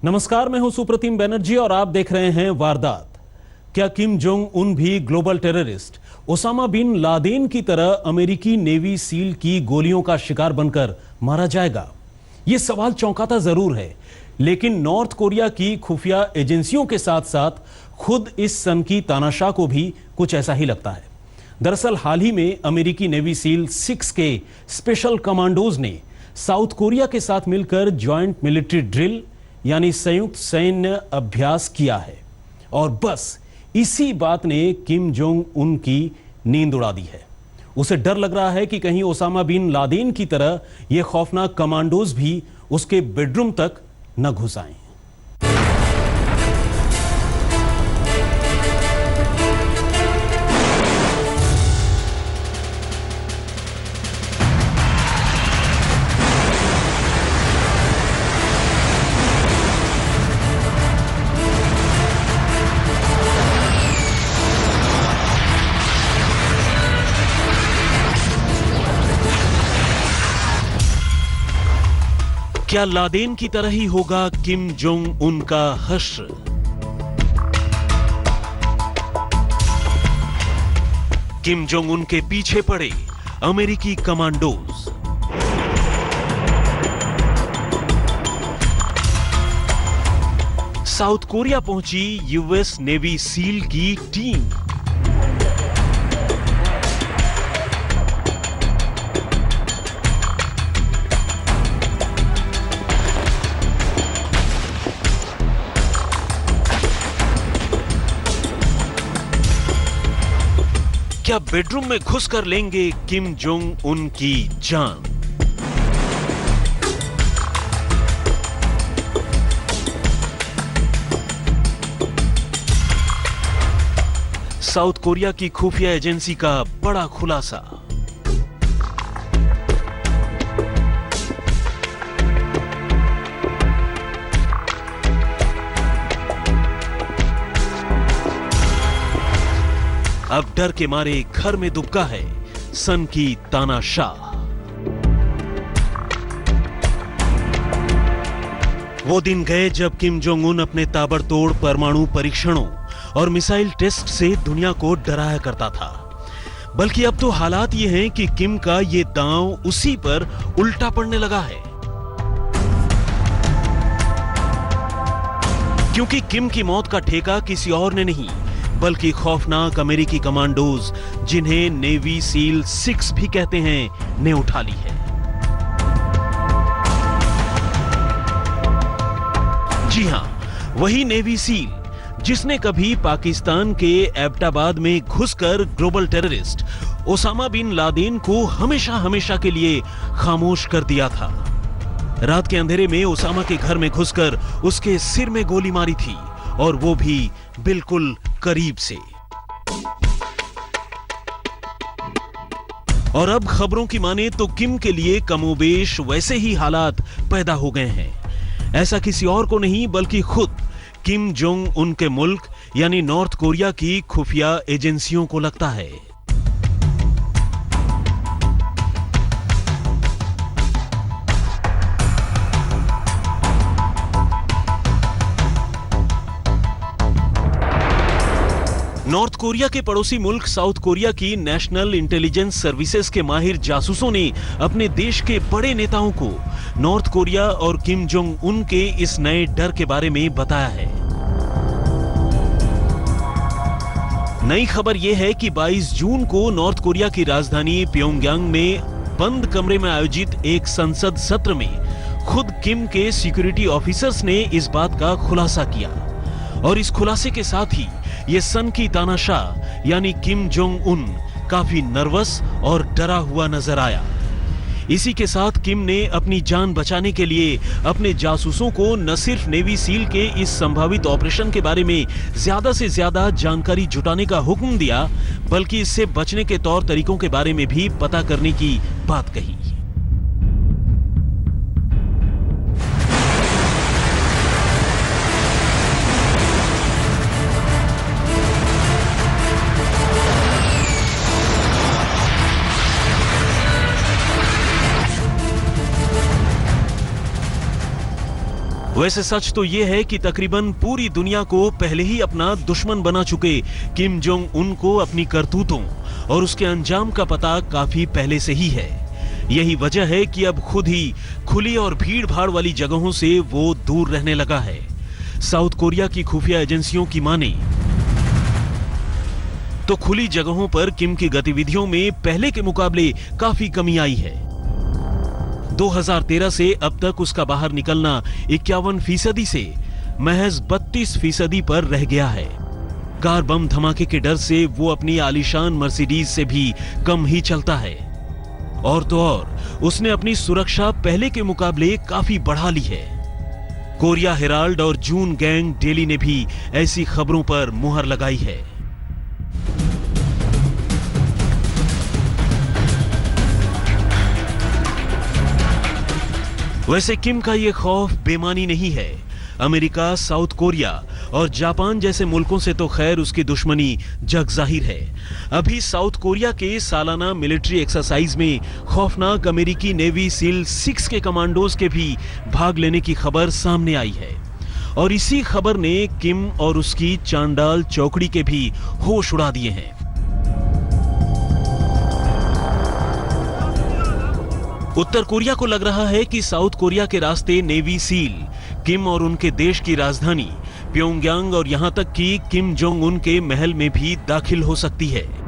नमस्कार, मैं हूं सुप्रतिम बनर्जी और आप देख रहे हैं वारदात। क्या किम जोंग उन भी global terrorist Osama bin Laden की तरह अमेरिकी नेवी सील की गोलियों का शिकार बनकर मारा जाएगा? यह सवाल चौंकाता जरूर है, लेकिन नॉर्थ कोरिया की खुफिया एजेंसियों के साथ साथ खुद इस सन की तानाशाह को भी कुछ ऐसा ही लगता है। दरअसल हाल ही में अमेरिकी नेवी सील 6 के स्पेशल कमांडोज ने साउथ कोरिया के साथ मिलकर ज्वाइंट मिलिट्री ड्रिल यानी संयुक्त सैन्य अभ्यास किया है, और बस इसी बात ने किम जोंग उन की नींद उड़ा दी है। उसे डर लग रहा है कि कहीं ओसामा बिन लादेन की तरह ये खौफनाक कमांडोज भी उसके बेडरूम तक न घुस आएं। क्या लादेन की तरह ही होगा किम जोंग उन का हश्र? किम जोंग उन के पीछे पड़े अमेरिकी कमांडोज। साउथ कोरिया पहुंची यूएस नेवी सील की टीम। क्या बेडरूम में घुसकर लेंगे किम जोंग उन की जान? साउथ कोरिया की खुफिया एजेंसी का बड़ा खुलासा। अब डर के मारे घर में दुबका है सन की तानाशाह। वो दिन गए जब किम जोंग उन अपने ताबड़तोड़ परमाणु परीक्षणों और मिसाइल टेस्ट से दुनिया को डराया करता था। बल्कि अब तो हालात ये हैं कि किम का ये दांव उसी पर उल्टा पड़ने लगा है, क्योंकि किम की मौत का ठेका किसी और ने नहीं बल्कि खौफनाक अमेरिकी कमांडोज, जिन्हें नेवी सील 6 भी कहते हैं, ने उठा ली है। जी हां, वही नेवी सील जिसने कभी पाकिस्तान के एबटाबाद में घुसकर global terrorist Osama bin Laden को हमेशा हमेशा के लिए खामोश कर दिया था। रात के अंधेरे में ओसामा के घर में घुसकर उसके सिर में गोली मारी थी, और वो भी बिल्कुल करीब से। और अब खबरों की माने तो किम के लिए कमोबेश वैसे ही हालात पैदा हो गए हैं। ऐसा किसी और को नहीं बल्कि खुद किम जोंग उन के मुल्क यानी नॉर्थ कोरिया की खुफिया एजेंसियों को लगता है। नॉर्थ कोरिया के पड़ोसी मुल्क साउथ कोरिया की नेशनल इंटेलिजेंस सर्विसेज के माहिर जासूसों ने अपने देश के बड़े नेताओं को नॉर्थ कोरिया और किम जोंग उन के इस नए डर के बारे में बताया है। नई खबर यह है कि 22 जून को नॉर्थ कोरिया की राजधानी प्योंगयांग में बंद कमरे में आयोजित एक संसद सत्र में खुद किम के सिक्योरिटी ऑफिसर्स ने इस बात का खुलासा किया, और इस खुलासे के साथ ही ये सन की तानाशाह यानी किम जोंग उन काफी नर्वस और डरा हुआ नजर आया। इसी के साथ किम ने अपनी जान बचाने के लिए अपने जासूसों को न सिर्फ नेवी सील के इस संभावित ऑपरेशन के बारे में ज्यादा से ज्यादा जानकारी जुटाने का हुक्म दिया, बल्कि इससे बचने के तौर तरीकों के बारे में भी पता करने की बात कही। वैसे सच तो यह है कि तकरीबन पूरी दुनिया को पहले ही अपना दुश्मन बना चुके किम जोंग उन को अपनी करतूतों और उसके अंजाम का पता काफी पहले से ही है। यही वजह है कि अब खुद ही खुली और भीड़ भाड़ वाली जगहों से वो दूर रहने लगा है। साउथ कोरिया की खुफिया एजेंसियों की माने तो खुली जगहों पर किम की गतिविधियों में पहले के मुकाबले काफी कमी आई है। 2013 से अब तक उसका बाहर निकलना 51% से महज 32% पर रह गया है। कार बम धमाके के डर से वो अपनी आलीशान मर्सिडीज से भी कम ही चलता है। और तो और उसने अपनी सुरक्षा पहले के मुकाबले काफी बढ़ा ली है। कोरिया हेराल्ड और जून गैंग डेली ने भी ऐसी खबरों पर मुहर लगाई है। वैसे किम का ये खौफ बेमानी नहीं है। अमेरिका, साउथ कोरिया और जापान जैसे मुल्कों से तो खैर उसकी दुश्मनी जग जाहिर है। अभी साउथ कोरिया के सालाना मिलिट्री एक्सरसाइज में खौफनाक अमेरिकी नेवी सील 6 के कमांडोज के भी भाग लेने की खबर सामने आई है। और इसी खबर ने किम और उसकी चांडाल चौकड़ी के भी होश उड़ा दिए हैं। उत्तर कोरिया को लग रहा है कि साउथ कोरिया के रास्ते नेवी सील किम और उनके देश की राजधानी प्योंगयांग और यहां तक कि किम जोंग उन के महल में भी दाखिल हो सकती है।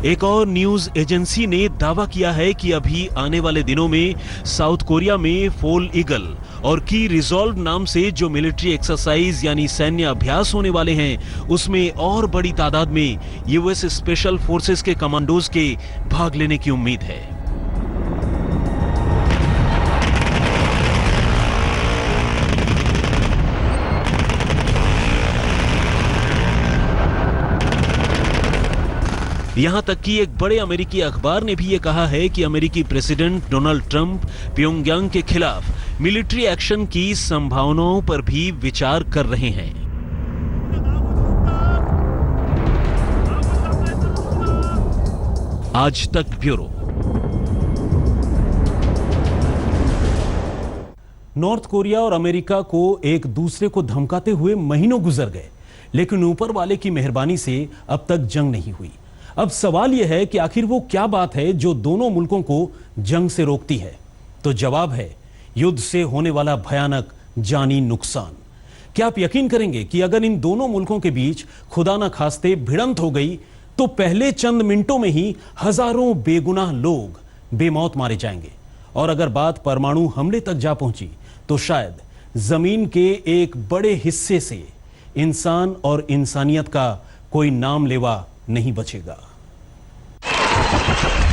एक और न्यूज एजेंसी ने दावा किया है कि अभी आने वाले दिनों में साउथ कोरिया में फोल ईगल और की रिजॉल्व नाम से जो मिलिट्री एक्सरसाइज यानी सैन्य अभ्यास होने वाले हैं, उसमें और बड़ी तादाद में यूएस स्पेशल फोर्सेस के कमांडोज के भाग लेने की उम्मीद है। यहां तक कि एक बड़े अमेरिकी अखबार ने भी यह कहा है कि अमेरिकी प्रेसिडेंट डोनाल्ड ट्रंप प्योंगयांग के खिलाफ मिलिट्री एक्शन की संभावनाओं पर भी विचार कर रहे हैं। आज तक ब्यूरो। नॉर्थ कोरिया और अमेरिका को एक दूसरे को धमकाते हुए महीनों गुजर गए, लेकिन ऊपर वाले की मेहरबानी से अब तक जंग नहीं हुई। अब सवाल यह है कि आखिर वो क्या बात है जो दोनों मुल्कों को जंग से रोकती है? तो जवाब है युद्ध से होने वाला भयानक जानी नुकसान। क्या आप यकीन करेंगे कि अगर इन दोनों मुल्कों के बीच खुदा न खास्ते भिड़ंत हो गई तो पहले चंद मिनटों में ही हजारों बेगुनाह लोग बेमौत मारे जाएंगे। और अगर बात परमाणु हमले तक जा पहुंची तो शायद जमीन के एक बड़े हिस्से से इंसान और इंसानियत का कोई नाम लेवा नहीं बचेगा। हर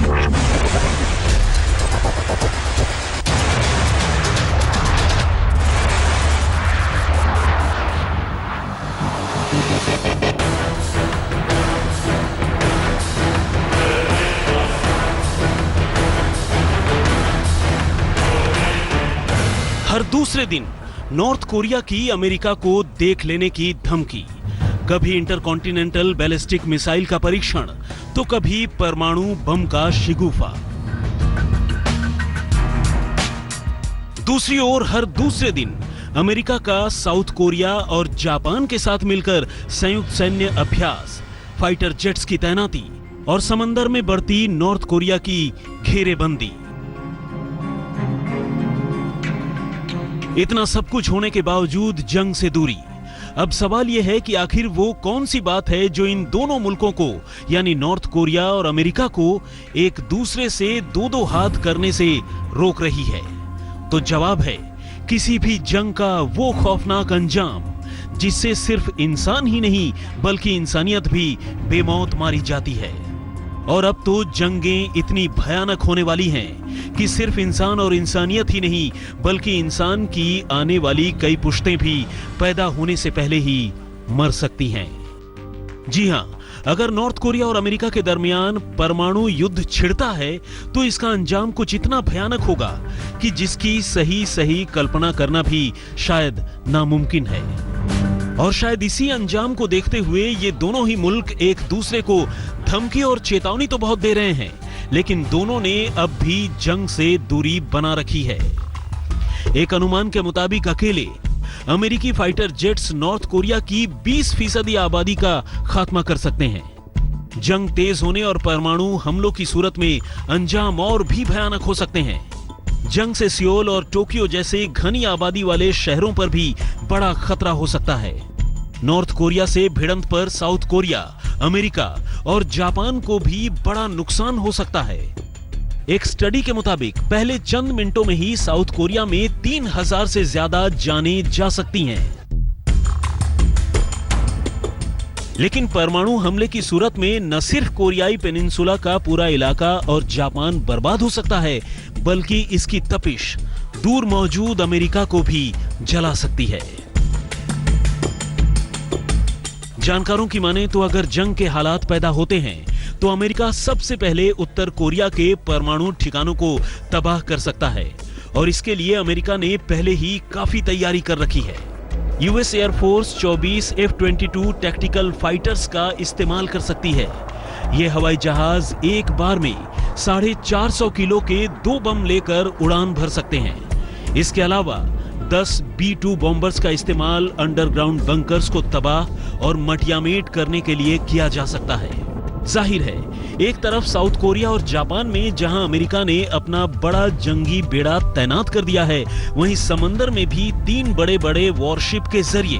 दूसरे दिन नॉर्थ कोरिया की अमेरिका को देख लेने की धमकी, कभी इंटरकॉन्टिनेंटल बैलिस्टिक मिसाइल का परीक्षण तो कभी परमाणु बम का शिगुफा। दूसरी ओर हर दूसरे दिन अमेरिका का साउथ कोरिया और जापान के साथ मिलकर संयुक्त सैन्य अभ्यास, फाइटर जेट्स की तैनाती और समंदर में बढ़ती नॉर्थ कोरिया की घेरेबंदी। इतना सब कुछ होने के बावजूद जंग से दूरी। अब सवाल यह है कि आखिर वो कौन सी बात है जो इन दोनों मुल्कों को यानी नॉर्थ कोरिया और अमेरिका को एक दूसरे से दो दो हाथ करने से रोक रही है? तो जवाब है किसी भी जंग का वो खौफनाक अंजाम जिससे सिर्फ इंसान ही नहीं बल्कि इंसानियत भी बेमौत मारी जाती है। और अब तो जंगें इतनी भयानक होने वाली हैं कि सिर्फ इंसान और इंसानियत ही नहीं बल्कि इंसान की आने वाली कई पुश्तें भी पैदा होने से पहले ही मर सकती हैं। जी हां, अगर नॉर्थ कोरिया और अमेरिका के दरमियान परमाणु युद्ध छिड़ता है तो इसका अंजाम कुछ इतना भयानक होगा कि जिसकी सही सही कल्पना करना भी शायद नामुमकिन है। और शायद इसी अंजाम को देखते हुए ये दोनों ही मुल्क एक दूसरे को धमकी और चेतावनी तो बहुत दे रहे हैं, लेकिन दोनों ने अब भी जंग से दूरी बना रखी है। एक अनुमान के मुताबिक अकेले अमेरिकी फाइटर जेट्स नॉर्थ कोरिया की 20% आबादी का खात्मा कर सकते हैं। जंग तेज होने और परमाणु हमलों की सूरत में अंजाम और भी भयानक हो सकते हैं। जंग से सियोल और टोक्यो जैसे घनी आबादी वाले शहरों पर भी बड़ा खतरा हो सकता है। नॉर्थ कोरिया से भिड़ंत पर साउथ कोरिया, अमेरिका और जापान को भी बड़ा नुकसान हो सकता है। एक स्टडी के मुताबिक पहले चंद मिनटों में ही साउथ कोरिया में 3000 से ज्यादा जानें जा सकती हैं। लेकिन परमाणु हमले की सूरत में न सिर्फ कोरियाई पेनिनसुला का पूरा इलाका और जापान बर्बाद हो सकता है, बल्कि इसकी तपिश दूर मौजूद अमेरिका को भी जला सकती है। जानकारों की माने तो अगर जंग के हालात पैदा होते हैं तो अमेरिका सबसे पहले उत्तर कोरिया के परमाणु ठिकानों को तबाह कर सकता है, और इसके लिए अमेरिका ने पहले ही काफी तैयारी कर रखी है। US air force 24 F-22 tactical fighters का इस्तेमाल कर सकती है। ये हवाई जहाज एक बार में 450 किलो के 2 बम लेकर उड़ान भर सकते हैं। इसके अलावा 10 B-2 बॉम्बर्स का इस्तेमाल अंडरग्राउंड बंकर्स को तबाह और मटियामेट करने के लिए किया जा सकता है। जाहिर है, एक तरफ साउथ कोरिया और जापान में जहां अमेरिका ने अपना बड़ा जंगी बेड़ा तैनात कर दिया है, वहीं समंदर में भी 3 बड़े बड़े वॉरशिप के जरिए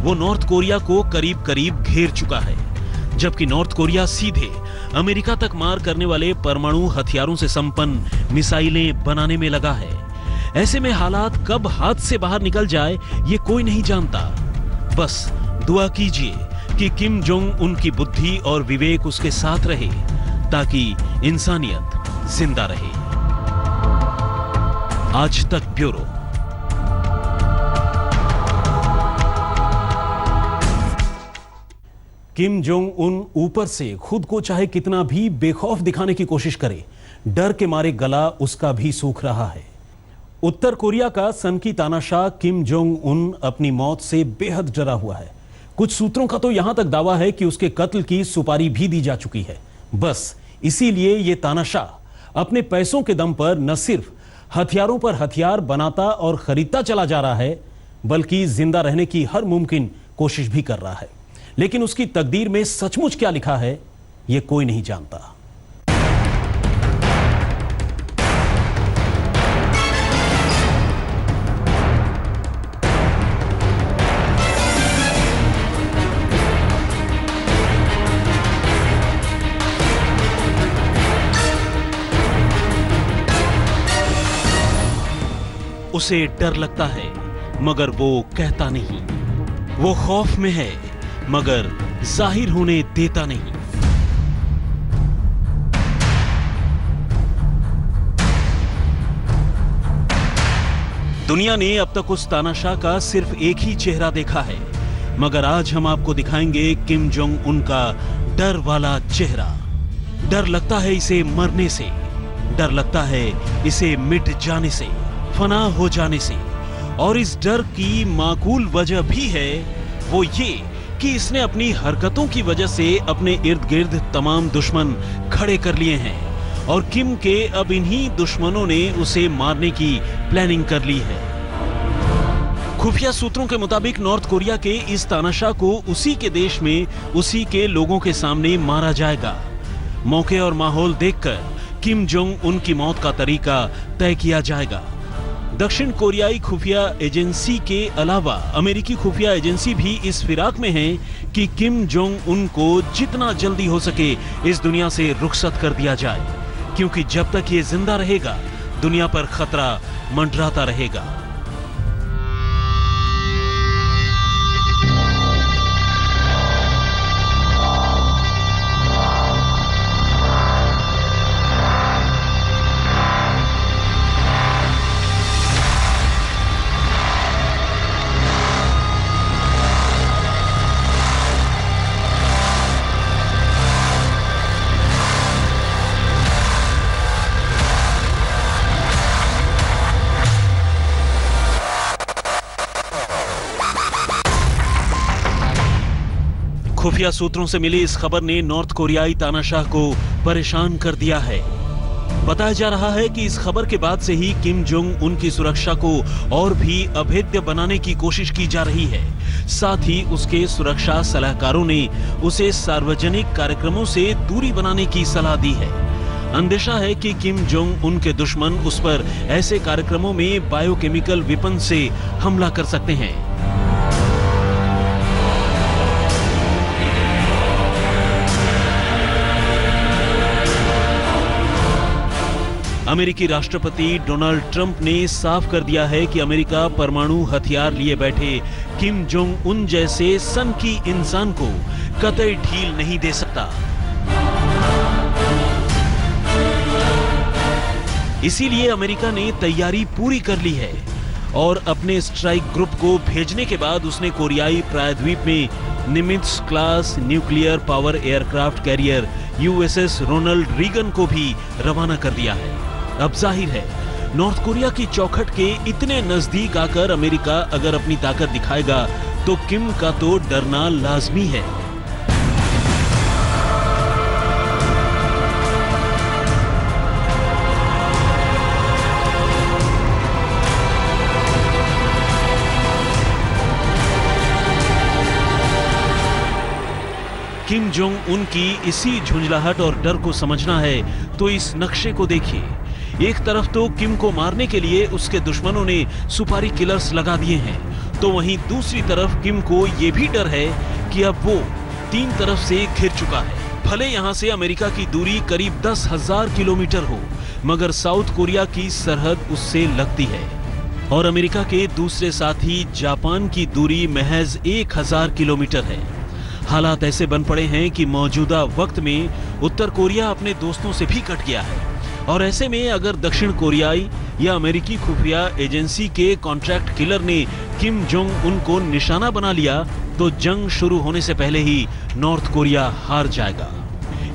वो नॉर्थ कोरिया को करीब करीब घेर चुका है। जबकि नॉर्थ कोरिया सीधे अमेरिका तक मार करने वाले परमाणु हथियारों से संपन्न मिसाइलें बनाने में लगा है। ऐसे में हालात कब हाथ से बाहर निकल जाए ये कोई नहीं जानता। बस दुआ कीजिए कि किम जोंग उन की बुद्धि और विवेक उसके साथ रहे, ताकि इंसानियत जिंदा रहे। आज तक ब्यूरो। किम जोंग उन ऊपर से खुद को चाहे कितना भी बेखौफ दिखाने की कोशिश करे, डर के मारे गला उसका भी सूख रहा है। उत्तर कोरिया का सनकी तानाशाह किम जोंग उन अपनी मौत से बेहद डरा हुआ है। कुछ सूत्रों का तो यहां तक दावा है कि उसके कत्ल की सुपारी भी दी जा चुकी है। बस इसीलिए यह तानाशाह अपने पैसों के दम पर न सिर्फ हथियारों पर हथियार बनाता और खरीदता चला जा रहा है, बल्कि जिंदा रहने की हर मुमकिन कोशिश भी कर रहा है। लेकिन उसकी तकदीर में सचमुच क्या लिखा है, यह कोई नहीं जानता। उसे डर लगता है मगर वो कहता नहीं। वो खौफ में है मगर जाहिर होने देता नहीं। दुनिया ने अब तक उस तानाशाह का सिर्फ एक ही चेहरा देखा है, मगर आज हम आपको दिखाएंगे किम जोंग उन का डर वाला चेहरा। डर लगता है इसे मरने से, डर लगता है इसे मिट जाने से, फना हो जाने से। और इस डर की माकूल वजह भी है वो ये कि इसने अपनी हरकतों की वजह से अपने इर्द गिर्द तमाम दुश्मन खड़े कर लिए हैं, और किम के अब इन्हीं दुश्मनों ने उसे मारने की प्लानिंग कर ली है। खुफिया सूत्रों के मुताबिक नॉर्थ कोरिया के इस तानाशाह को उसी के देश में उसी के लोगों के सामने मारा जाएगा। मौके और माहौल देखकर किम जोंग उन की मौत का तरीका तय किया जाएगा। दक्षिण कोरियाई खुफिया एजेंसी के अलावा अमेरिकी खुफिया एजेंसी भी इस फिराक में है कि किम जोंग उन को जितना जल्दी हो सके इस दुनिया से रुखसत कर दिया जाए, क्योंकि जब तक ये जिंदा रहेगा दुनिया पर खतरा मंडराता रहेगा। खुफिया सूत्रों से मिली इस खबर ने नॉर्थ कोरियाई तानाशाह को परेशान कर दिया है। बताया जा रहा है कि इस खबर के बाद से ही किम जोंग उन की सुरक्षा को और भी अभेद्य बनाने की कोशिश की जा रही है। साथ ही उसके सुरक्षा सलाहकारों ने उसे सार्वजनिक कार्यक्रमों से दूरी बनाने की सलाह दी है। अंदेशा है कि किम जोंग उन के दुश्मन उस पर ऐसे कार्यक्रमों में बायोकेमिकल वेपन से हमला कर सकते हैं। अमेरिकी राष्ट्रपति डोनाल्ड ट्रंप ने साफ कर दिया है कि अमेरिका परमाणु हथियार लिए बैठे किम जोंग उन जैसे सनकी इंसान को कतई ढील नहीं दे सकता। इसीलिए अमेरिका ने तैयारी पूरी कर ली है और अपने स्ट्राइक ग्रुप को भेजने के बाद उसने कोरियाई प्रायद्वीप में Nimitz class nuclear power aircraft carrier USS Ronald Reagan को भी रवाना कर दिया है। अब जाहिर है नॉर्थ कोरिया की चौखट के इतने नजदीक आकर अमेरिका अगर अपनी ताकत दिखाएगा तो किम का तो डरना लाजमी है। किम जोंग उन की इसी झुंझलाहट और डर को समझना है तो इस नक्शे को देखिए। एक तरफ तो किम को मारने के लिए उसके दुश्मनों ने सुपारी किलर्स लगा दिए हैं, तो वहीं दूसरी तरफ किम को यह भी डर है कि अब वो 3 तरफ से घिर चुका है। भले यहां से अमेरिका की दूरी करीब 10,000 किलोमीटर हो, मगर साउथ कोरिया की सरहद उससे लगती है और अमेरिका के दूसरे साथी जापान की दूरी महज 1000 किलोमीटर है। हालात ऐसे बन पड़े हैं कि मौजूदा वक्त में उत्तर कोरिया अपने दोस्तों से भी कट गया है और ऐसे में अगर दक्षिण कोरियाई या अमेरिकी खुफिया एजेंसी के कॉन्ट्रैक्ट किलर ने किम जोंग उन को निशाना बना लिया तो जंग शुरू होने से पहले ही नॉर्थ कोरिया हार जाएगा।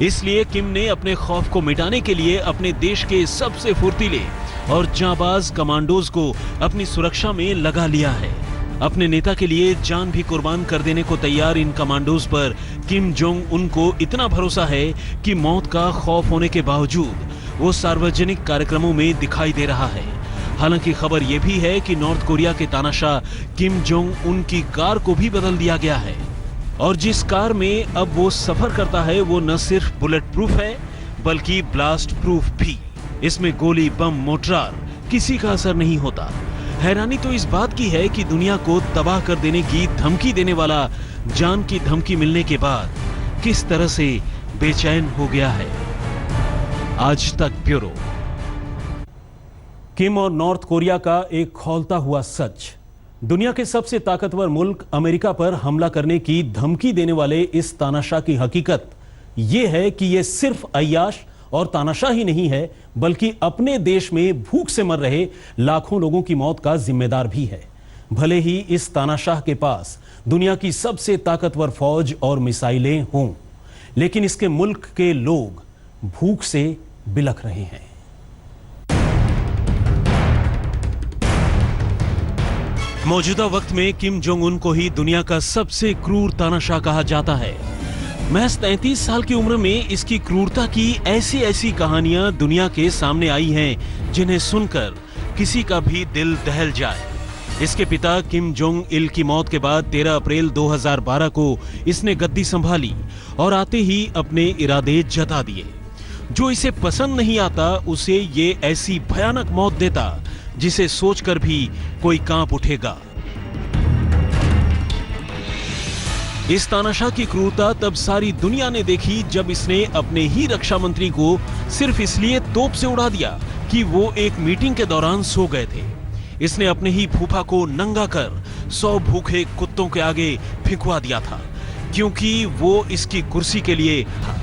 इसलिए किम ने अपने खौफ को मिटाने के लिए अपने देश के सबसे फुर्तीले और जांबाज कमांडोज को अपनी सुरक्षा में लगा लिया है। अपने नेता के लिए जान भी कुर्बान कर देने को तैयार इन कमांडोज पर किम जोंग उन को इतना भरोसा है कि मौत का खौफ होने के बावजूद वो सार्वजनिक कार्यक्रमों में दिखाई दे रहा है। हालांकि खबर यह भी है कि नॉर्थ कोरिया के तानाशाह किम जोंग उन की कार को भी बदल दिया गया है और जिस कार में अब वो सफर करता है वो न सिर्फ बुलेट प्रूफ है बल्कि ब्लास्ट प्रूफ भी। इसमें गोली बम मोर्टार किसी का असर नहीं होता। हैरानी तो इस बात की है कि दुनिया को तबाह कर देने की धमकी देने वाला जान की धमकी मिलने के बाद किस तरह से बेचैन हो गया है। आज तक ब्यूरो। किम और नॉर्थ कोरिया का एक खौलता हुआ सच। दुनिया के सबसे ताकतवर मुल्क अमेरिका पर हमला करने की धमकी देने वाले इस तानाशाह की हकीकत यह है कि यह सिर्फ अय्याश और तानाशाह ही नहीं है बल्कि अपने देश में भूख से मर रहे लाखों लोगों की मौत का जिम्मेदार भी है। भले ही इस तानाशाह के पास दुनिया की सबसे ताकतवर फौज और मिसाइलें हों, लेकिन इसके मुल्क के लोग भूख से बिलख रहे हैं। मौजूदा वक्त में किम जोंग उन को ही दुनिया का सबसे क्रूर तानाशाह कहा जाता है। महज 33 साल की उम्र में इसकी क्रूरता की ऐसी ऐसी कहानियां दुनिया के सामने आई हैं जिन्हें सुनकर किसी का भी दिल दहल जाए। इसके पिता किम जोंग इल की मौत के बाद 13 अप्रैल 2012 को इसने गद्दी संभाली और आते ही अपने इरादे जता दिए। जो इसे पसंद नहीं आता उसे ये ऐसी भयानक मौत देता जिसे सोचकर भी कोई कांप उठेगा। इस तानाशाह की क्रूरता तब सारी दुनिया ने देखी जब इसने अपने ही रक्षा मंत्री को सिर्फ इसलिए तोप से उड़ा दिया कि वो एक मीटिंग के दौरान सो गए थे। इसने अपने ही फूफा को नंगा कर 100 भूखे कुत्तों के आगे फेंकवा दिया था क्योंकि वो इसकी कुर्सी के लिए था।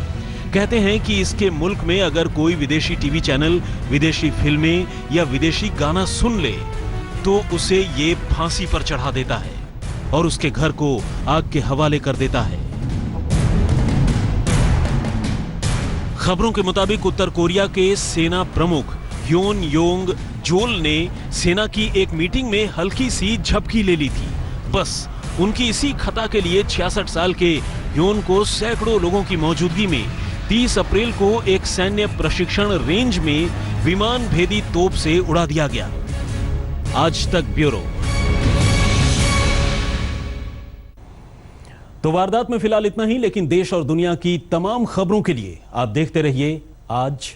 कहते हैं कि इसके मुल्क में अगर कोई विदेशी टीवी चैनल विदेशी फिल्में या विदेशी गाना सुन ले तो उसे ये फांसी पर चढ़ा देता है और उसके घर को आग के हवाले कर देता है। खबरों के मुताबिक उत्तर कोरिया के सेना प्रमुख योन योंग जोल ने सेना की एक मीटिंग में हल्की सी झपकी ले ली थी। बस उनकी इसी खता के लिए 66 साल के ह्योन को सैकड़ों लोगों की मौजूदगी में 30 अप्रैल को एक सैन्य प्रशिक्षण रेंज में विमान भेदी तोप से उड़ा दिया गया। आज तक ब्यूरो। तो वारदात में फिलहाल इतना ही, लेकिन देश और दुनिया की तमाम खबरों के लिए आप देखते रहिए आज